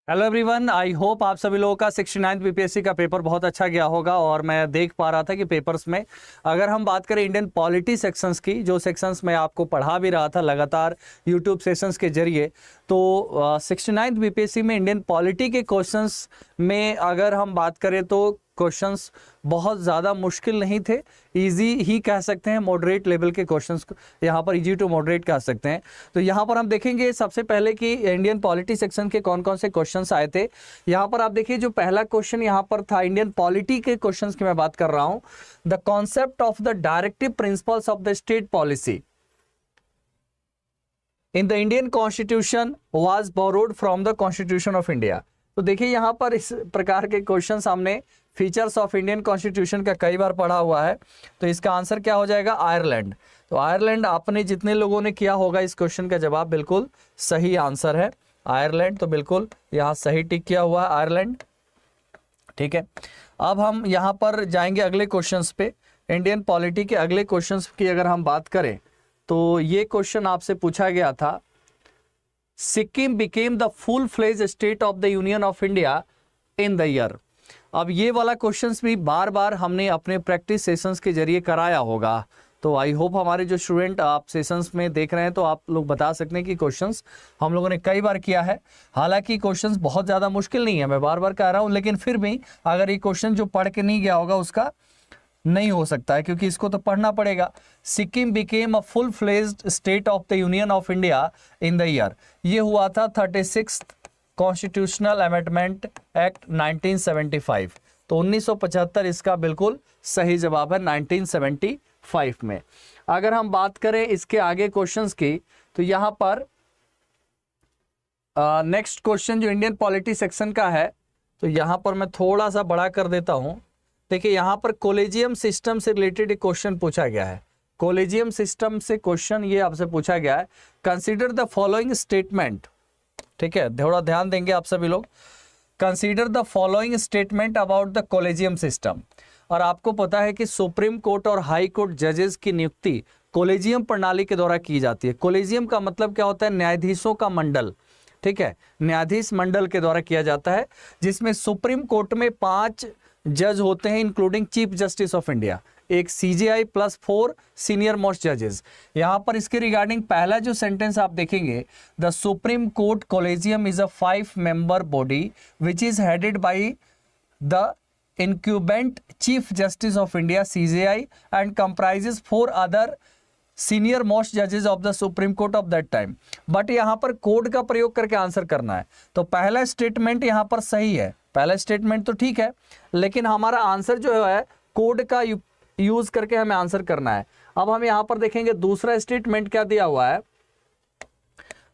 Hello everyone, I hope आप सभी लोगों का 69th बीपीएससी का पेपर बहुत अच्छा गया होगा। और मैं देख पा रहा था कि पेपर्स में अगर हम बात करें इंडियन पॉलिटी सेक्शंस की, जो सेक्शंस मैं आपको पढ़ा भी रहा था लगातार यूट्यूब सेशंस के जरिए, तो 69th बीपीएससी में इंडियन पॉलिटी के क्वेश्चंस में अगर हम बात करें तो क्वेश्चंस बहुत ज़्यादा मुश्किल नहीं थे, इजी ही कह सकते हैं। मॉडरेट लेवल के क्वेश्चंस यहाँ पर इजी टू मॉडरेट कह सकते हैं। तो यहाँ पर हम देखेंगे सबसे पहले कि इंडियन पॉलिटी सेक्शन के कौन कौन से क्वेश्चंस आए थे। यहाँ पर आप देखिए, जो पहला क्वेश्चन यहाँ पर था, इंडियन पॉलिटी के क्वेश्चंस की मैं बात कर रहा हूँ। The concept of the directive principles of the state policy in the Indian constitution was borrowed from the constitution of India. तो देखिए, यहाँ पर इस प्रकार के क्वेश्चन हमने फीचर्स ऑफ इंडियन कॉन्स्टिट्यूशन का कई बार पढ़ा हुआ है। तो इसका आंसर क्या हो जाएगा? आयरलैंड। तो आयरलैंड आपने जितने लोगों ने किया होगा, इस क्वेश्चन का जवाब बिल्कुल सही आंसर है आयरलैंड। तो बिल्कुल यहाँ सही टिक किया हुआ है आयरलैंड। ठीक है, अब हम यहाँ पर जाएंगे अगले क्वेश्चंस पे। इंडियन पॉलिटी के अगले क्वेश्चंस की अगर हम बात करें तो ये क्वेश्चन आपसे पूछा गया था, Sikkim became the full fledge state of the union of India in the year. अब ये वाला क्वेश्चंस भी बार बार हमने अपने प्रैक्टिस सेशंस के जरिए कराया होगा। तो आई होप हमारे जो स्टूडेंट आप सेशंस में देख रहे हैं तो आप लोग बता सकते हैं कि क्वेश्चंस हम लोगों ने कई बार किया है। हालांकि क्वेश्चंस बहुत ज़्यादा मुश्किल नहीं है, मैं बार बार कह रहा हूँ, लेकिन फिर भी अगर ये क्वेश्चन जो पढ़ के नहीं गया होगा उसका नहीं हो सकता है, क्योंकि इसको तो पढ़ना पड़ेगा। Sikkim became a full fledged state of the union of India in the year. ये हुआ था 36th कॉन्स्टिट्यूशनल अमेंडमेंट एक्ट 1975। तो 1975 इसका बिल्कुल सही जवाब है, 1975 में। अगर हम बात करें इसके आगे क्वेश्चंस की, तो यहाँ पर नेक्स्ट क्वेश्चन जो इंडियन पॉलिटी सेक्शन का है, तो यहाँ पर मैं थोड़ा सा बड़ा कर देता हूँ। देखिए, यहाँ पर कोलेजियम सिस्टम से रिलेटेड एक क्वेश्चन पूछा गया है। कोलेजियम सिस्टम से क्वेश्चन ये आपसे पूछा गया है, कंसीडर द फॉलोइंग स्टेटमेंट। ठीक है, थोड़ा ध्यान देंगे आप सभी लोग। Consider the following statement about the collegium system. और आपको पता है कि सुप्रीम कोर्ट और हाई कोर्ट जजेस की नियुक्ति कोलेजियम प्रणाली के द्वारा की जाती है। कोलेजियम का मतलब क्या होता है? न्यायाधीशों का मंडल। ठीक है, न्यायाधीश मंडल के द्वारा किया जाता है, जिसमें सुप्रीम कोर्ट में 5 जज होते हैं, including chief justice of India, एक सीजेआई प्लस 4 सीनियर मोस्ट जजेस। यहाँ पर इसके रिगार्डिंग पहला जो सेंटेंस आप देखेंगे, the supreme court collegium is a 5 member body which is headed by the incumbent chief justice of India CJI and comprises 4 other senior most judges of the Supreme Court of that time। But यहाँ पर code का प्रयोग करके answer करना है। तो पहला statement यहाँ पर सही है, पहला स्टेटमेंट तो ठीक है, लेकिन हमारा आंसर जो है कोड का यूज करके हमें आंसर करना है। अब हम यहाँ पर देखेंगे दूसरा स्टेटमेंट क्या दिया हुआ है।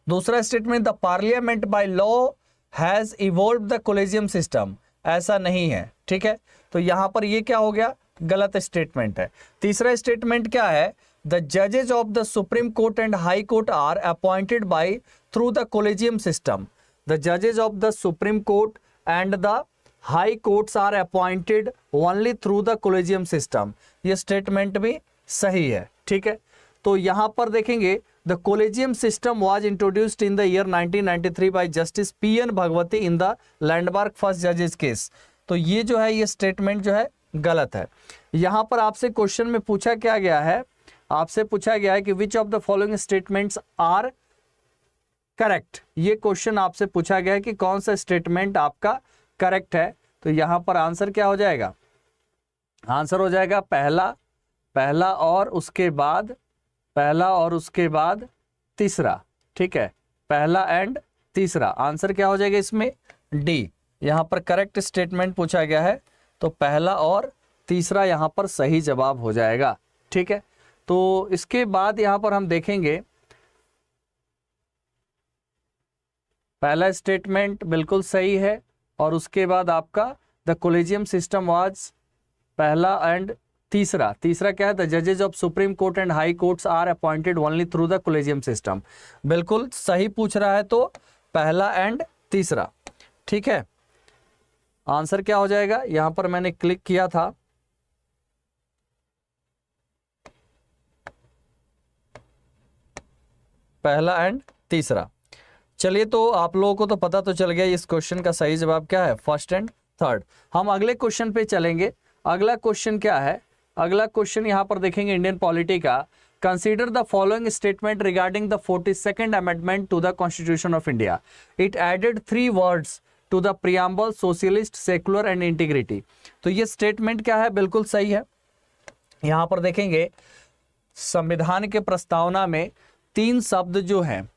दूसरा statement, the parliament by law has evolve the collegium system. ऐसा नहीं है। ठीक है, तो यहां पर ये क्या हो गया? गलत स्टेटमेंट है। तीसरा स्टेटमेंट क्या है? द जजेज of the supreme court and High Court are appointed by through the collegium system. The जजेज of the supreme court and the High courts are appointed only through the collegium system. ये statement भी सही है। ठीक है, तो यहां पर देखेंगे, the collegium system was introduced in the year 1993 by Justice PN Bhagwati in the landmark first जजेस केस। तो ये जो है, ये स्टेटमेंट जो है गलत है। यहां पर आपसे क्वेश्चन में पूछा क्या गया है? आपसे पूछा गया है कि which of the following statements are correct. ये क्वेश्चन आपसे पूछा गया है कि कौन सा स्टेटमेंट आपका करेक्ट है। तो यहां पर आंसर क्या हो जाएगा? आंसर हो जाएगा पहला और उसके बाद तीसरा। ठीक है, पहला एंड तीसरा। आंसर क्या हो जाएगा इसमें? डी। यहां पर करेक्ट स्टेटमेंट पूछा गया है, तो पहला और तीसरा यहां पर सही जवाब हो जाएगा। ठीक है, तो इसके बाद यहां पर हम देखेंगे, पहला स्टेटमेंट बिल्कुल सही है, और उसके बाद आपका द कोलेजियम सिस्टम वाज पहला एंड तीसरा क्या है? द जजेज of supreme court and high courts are appointed only through the collegium system. बिल्कुल सही पूछ रहा है, तो पहला एंड तीसरा। ठीक है, आंसर क्या हो जाएगा? यहां पर मैंने क्लिक किया था, पहला एंड तीसरा। चलिए, तो आप लोगों को तो पता तो चल गया इस क्वेश्चन का सही जवाब क्या है, फर्स्ट एंड थर्ड। हम अगले क्वेश्चन पे चलेंगे। अगला क्वेश्चन क्या है, अगला क्वेश्चन यहाँ पर देखेंगे इंडियन पॉलिटी का। Consider the following statement regarding the 42nd amendment to the constitution of India. It added 3 words to the preamble, socialist, secular and integrity. तो ये स्टेटमेंट क्या है, बिल्कुल सही है। यहाँ पर देखेंगे संविधान के प्रस्तावना में 3 शब्द जो हैं,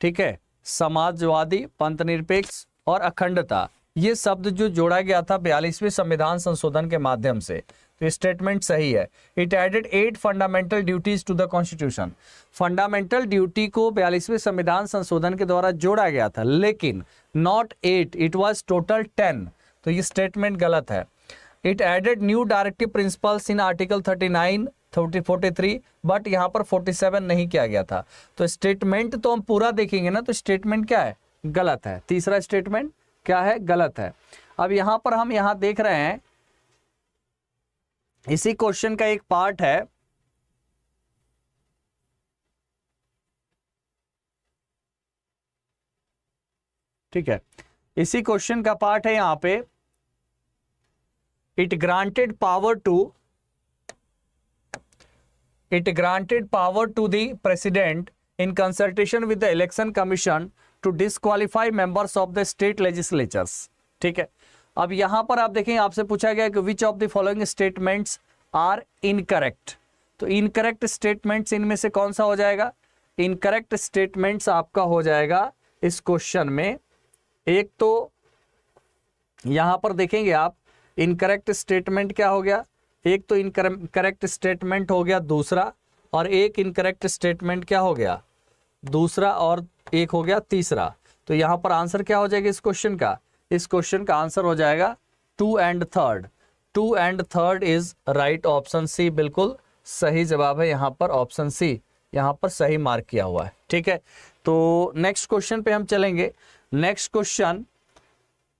ठीक है, समाजवादी, पंथनिरपेक्ष और अखंडता, ये शब्द जो जोड़ा गया था 42वें संविधान संशोधन के माध्यम से, तो स्टेटमेंट सही है। It added 8 fundamental duties to the constitution. Fundamental duty को 42वें संविधान संशोधन के द्वारा जोड़ा गया था, लेकिन नॉट 8, इट वाज टोटल 10। तो ये स्टेटमेंट गलत है। It added new directive principles in article 39, 43, but यहाँ पर 47 नहीं किया गया था। तो स्टेटमेंट तो हम पूरा देखेंगे ना, तो स्टेटमेंट क्या है, गलत है। तीसरा स्टेटमेंट क्या है, गलत है। अब यहाँ पर हम यहाँ देख रहे हैं, इसी क्वेश्चन का एक पार्ट है, ठीक है, इसी क्वेश्चन का पार्ट है यहाँ पे। It granted power to the president in consultation with the election commission to disqualify members of the state legislatures. ठीक है, अब यहां पर आप देखें, आपसे पूछा गया कि which of the following statements are incorrect. तो इनकरेक्ट स्टेटमेंट्स इनमें से कौन सा हो जाएगा, इनकरेक्ट स्टेटमेंट्स आपका हो जाएगा इस क्वेश्चन में। एक तो यहां पर देखेंगे आप, इनकरेक्ट स्टेटमेंट क्या हो गया, एक तो इनकरेक्ट स्टेटमेंट हो गया दूसरा, और एक इनकरेक्ट स्टेटमेंट क्या हो गया दूसरा, और एक हो गया तीसरा। तो यहां पर आंसर क्या हो जाएगा इस क्वेश्चन का, इस क्वेश्चन का आंसर हो जाएगा 2 and 3। 2 and 3 is right, option C बिल्कुल सही जवाब है। यहां पर ऑप्शन सी यहां पर सही मार्क किया हुआ है। ठीक है, तो नेक्स्ट क्वेश्चन पे हम चलेंगे। नेक्स्ट क्वेश्चन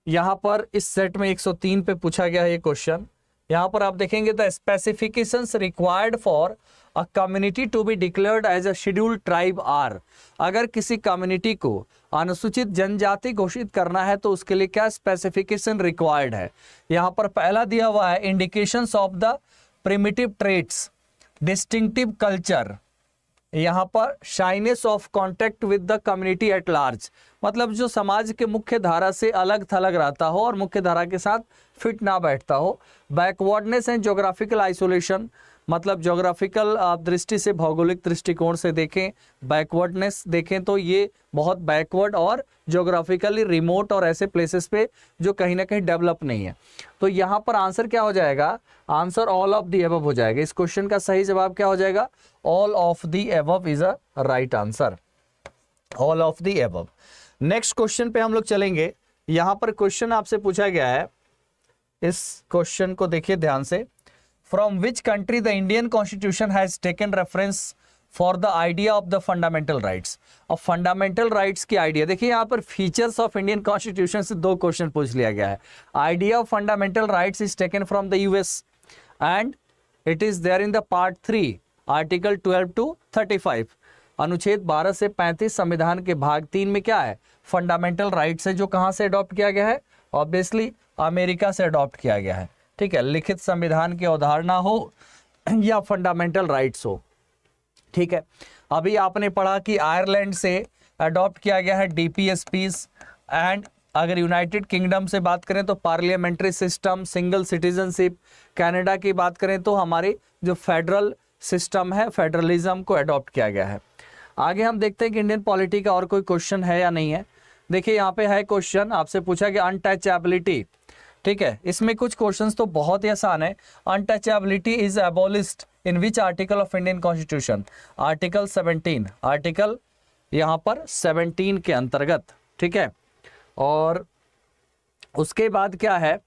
यहां पर इस सेट में 103 पे पूछा गया है ये क्वेश्चन। यहां पर आप देखेंगे the specifications required for a community to be declared as a scheduled tribe are. अगर किसी कम्युनिटी को अनुसूचित जनजाति घोषित करना है तो उसके लिए क्या स्पेसिफिकेशन रिक्वायर्ड है। यहां पर पहला दिया हुआ है indications of the primitive traits, distinctive culture, यहाँ पर shyness of contact with the community at large, मतलब जो समाज के मुख्य धारा से अलग थलग रहता हो और मुख्य धारा के साथ फिट ना बैठता हो। बैकवर्डनेस एंड ज्योग्राफिकल आइसोलेशन, मतलब ज्योग्राफिकल दृष्टि से, भौगोलिक दृष्टिकोण से देखें, बैकवर्डनेस देखें तो ये बहुत बैकवर्ड और ज्योग्राफिकली रिमोट और ऐसे प्लेसेस पे जो कहीं ना कहीं डेवलप नहीं है। तो यहाँ पर आंसर क्या हो जाएगा, answer all of the above हो जाएगा। इस क्वेश्चन का सही जवाब क्या हो जाएगा, all of the above is a right answer, all of the above. Next question पे हम लोग चलेंगे। यहाँ पर क्वेश्चन आपसे पूछा गया है, इस क्वेश्चन को देखिए ध्यान से। From which country the Indian Constitution has taken reference for the idea of the fundamental rights? अब fundamental rights की idea देखिए, यहाँ पर features of Indian Constitution से 2 क्वेश्चन पूछ लिया गया है। Idea of fundamental rights is taken from the US and it is there in the part 3, Article 12 to 35। अनुच्छेद 12 से 35 संविधान के भाग 3 में क्या है, फंडामेंटल राइट्स है, जो कहाँ से अडॉप्ट किया गया है, ऑब्वियसली अमेरिका से अडॉप्ट किया गया है। ठीक है, लिखित संविधान की अवधारणा हो या फंडामेंटल राइट्स हो। ठीक है, अभी आपने पढ़ा कि आयरलैंड से अडॉप्ट किया गया है डीपीएसपीस, एंड अगर यूनाइटेड किंगडम से बात करें तो parliamentary system, single citizenship. Canada की बात करें तो हमारे जो फेडरल सिस्टम है, फेडरलिज्म को अडॉप्ट किया गया है। आगे हम देखते हैं कि इंडियन पॉलिटी का और कोई क्वेश्चन है या नहीं है। देखिए यहाँ पे है क्वेश्चन, आपसे पूछा गया अनटचेबिलिटी। ठीक है, इसमें कुछ क्वेश्चंस तो बहुत ही आसान है। Untouchability is abolished in which article of Indian constitution, article 17, article यहाँ पर 17 के अंतर्गत। ठीक है, और उसके बाद क्या है,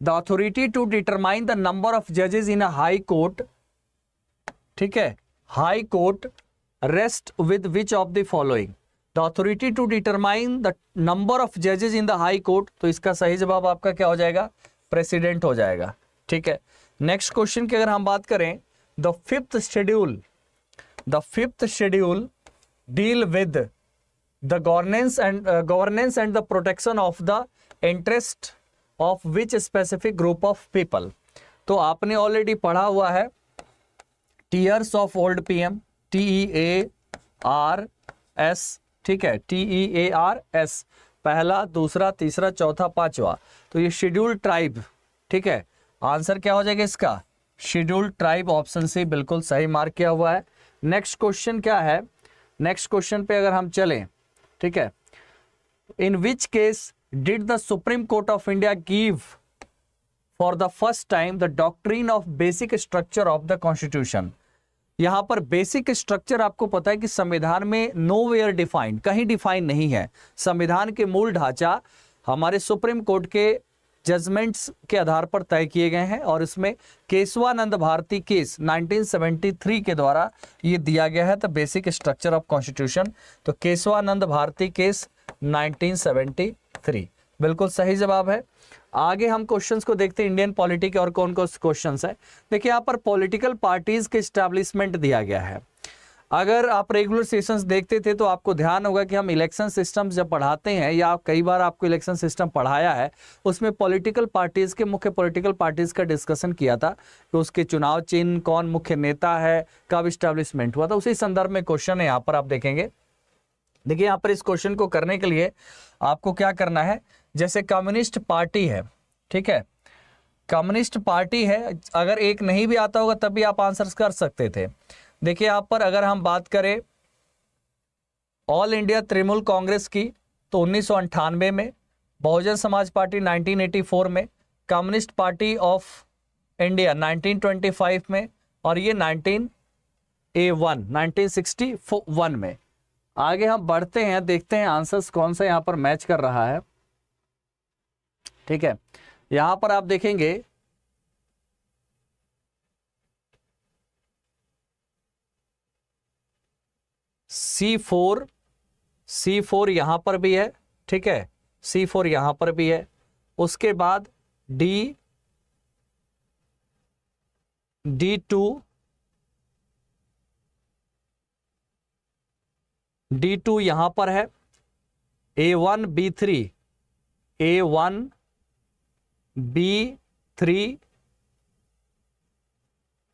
the authority to determine the number of जजेस इन अ हाई कोर्ट। ठीक है, high court rest with which of the following, the authority to determine the number of जजेस इन द हाई कोर्ट। तो इसका सही जवाब आपका क्या हो जाएगा, प्रेसिडेंट हो जाएगा। ठीक है, नेक्स्ट क्वेश्चन की अगर हम बात करें, the fifth schedule deal with the governance and the protection of the interest of which specific group of people. तो आपने ऑलरेडी पढ़ा हुआ है tears of old PM, TEARS, ठीक है, TEARS, पहला, दूसरा, तीसरा, चौथा, पांचवा। तो ये शेड्यूल्ड ट्राइब, ठीक है, आंसर क्या हो जाएगा इसका, शेड्यूल्ड ट्राइब, ऑप्शन सी बिल्कुल सही मार्क किया हुआ है। नेक्स्ट क्वेश्चन क्या है, नेक्स्ट क्वेश्चन पे अगर हम चलें, ठीक है, in which case did the supreme court of India give for the first time the doctrine of basic structure of the constitution. यहां पर बेसिक स्ट्रक्चर आपको पता है कि संविधान में नोवेयर डिफाइंड, कहीं डिफाइन नहीं है। संविधान के मूल ढांचा हमारे सुप्रीम कोर्ट के जजमेंट्स के आधार पर तय किए गए हैं और इसमें केशवानंद भारती केस 1973 के द्वारा ये दिया गया है the basic structure of constitution. तो केशवानंद भारती केस 1973 बिल्कुल सही जवाब है। आगे हम क्वेश्चंस को देखते हैं इंडियन पॉलिटी के और कौन कौन से क्वेश्चंस है। देखिए यहाँ पर पॉलिटिकल पार्टीज के एस्टैब्लिशमेंट दिया गया है। अगर आप रेगुलर सेशंस देखते थे तो आपको ध्यान होगा कि हम इलेक्शन सिस्टम जब पढ़ाते हैं या कई बार आपको इलेक्शन सिस्टम पढ़ाया है, उसमें पॉलिटिकल पार्टीज के मुख्य पॉलिटिकल पार्टीज का डिस्कशन किया था कि उसके चुनाव चिन्ह, कौन मुख्य नेता है, कब इस्टेब्लिशमेंट हुआ था, उसी संदर्भ में क्वेश्चन है यहाँ पर आप देखेंगे। देखिए यहाँ पर इस क्वेश्चन को करने के लिए आपको क्या करना है, जैसे कम्युनिस्ट पार्टी है, ठीक है, कम्युनिस्ट पार्टी है, अगर एक नहीं भी आता होगा तब भी आप आंसर कर सकते थे। देखिए यहाँ पर अगर हम बात करें ऑल इंडिया तृणमूल कांग्रेस की तो 1998 में, बहुजन समाज पार्टी 1984 में, कम्युनिस्ट पार्टी ऑफ इंडिया 1925 में और ये 1961 में। आगे हम बढ़ते हैं, देखते हैं आंसर्स कौन सा यहाँ पर मैच कर रहा है, ठीक है। यहां पर आप देखेंगे C4 यहां पर भी है, ठीक है, C4 यहां पर भी है। उसके बाद D2 यहां पर है, A1 B3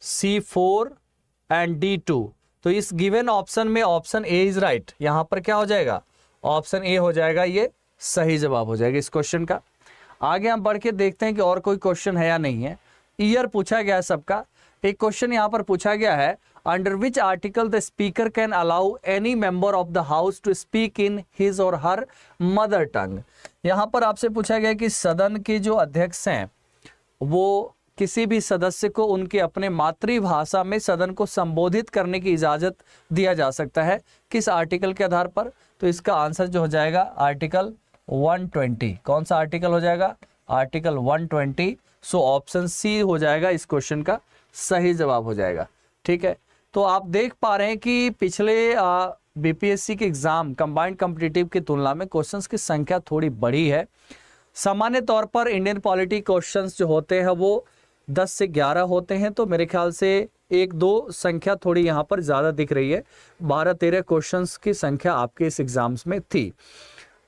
C4 and D2। तो इस गिवन ऑप्शन में ऑप्शन ए इज राइट। यहां पर क्या हो जाएगा, ऑप्शन ए हो जाएगा, ये सही जवाब हो जाएगा इस क्वेश्चन का। आगे हम बढ़ के देखते हैं कि और कोई क्वेश्चन है या नहीं है। ईयर पूछा गया है सबका। एक क्वेश्चन यहां पर पूछा गया है, under which article the speaker can allow any member of the house to speak in his or her mother tongue. यहां पर आपसे पूछा गया कि सदन के जो अध्यक्ष हैं वो किसी भी सदस्य को उनके अपने मातृभाषा में सदन को संबोधित करने की इजाजत दिया जा सकता है, किस आर्टिकल के आधार पर। तो इसका आंसर जो हो जाएगा आर्टिकल 120। कौन सा आर्टिकल हो जाएगा, आर्टिकल 120। सो ऑप्शन सी हो जाएगा इस क्वेश्चन का सही जवाब हो जाएगा, ठीक है। तो आप देख पा रहे हैं कि पिछले बीपीएससी के एग्जाम कंबाइंड कॉम्पिटिटिव की तुलना में क्वेश्चंस की संख्या थोड़ी बड़ी है। सामान्य तौर पर इंडियन पॉलिटी क्वेश्चंस जो होते हैं वो 10 से 11 होते हैं, तो मेरे ख्याल से 1-2 संख्या थोड़ी यहाँ पर ज़्यादा दिख रही है। 12-13 क्वेश्चंस की संख्या आपके इस एग्जाम्स में थी।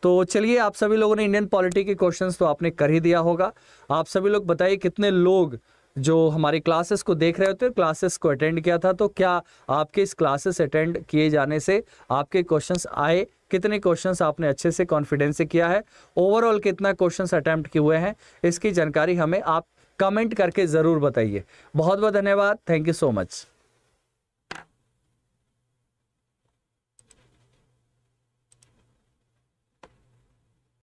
तो चलिए, आप सभी लोगों ने इंडियन पॉलिटी के क्वेश्चंस तो आपने कर ही दिया होगा। आप सभी लोग बताइए कितने लोग जो हमारी क्लासेस को देख रहे होते हैं, क्लासेस को अटेंड किया था, तो क्या आपके इस क्लासेस अटेंड किए जाने से आपके क्वेश्चंस आए, कितने क्वेश्चंस आपने अच्छे से कॉन्फिडेंस से किया है, ओवरऑल कितना क्वेश्चंस अटेम्प्ट किए हुए हैं, इसकी जानकारी हमें आप कमेंट करके ज़रूर बताइए। बहुत बहुत धन्यवाद, थैंक यू सो मच।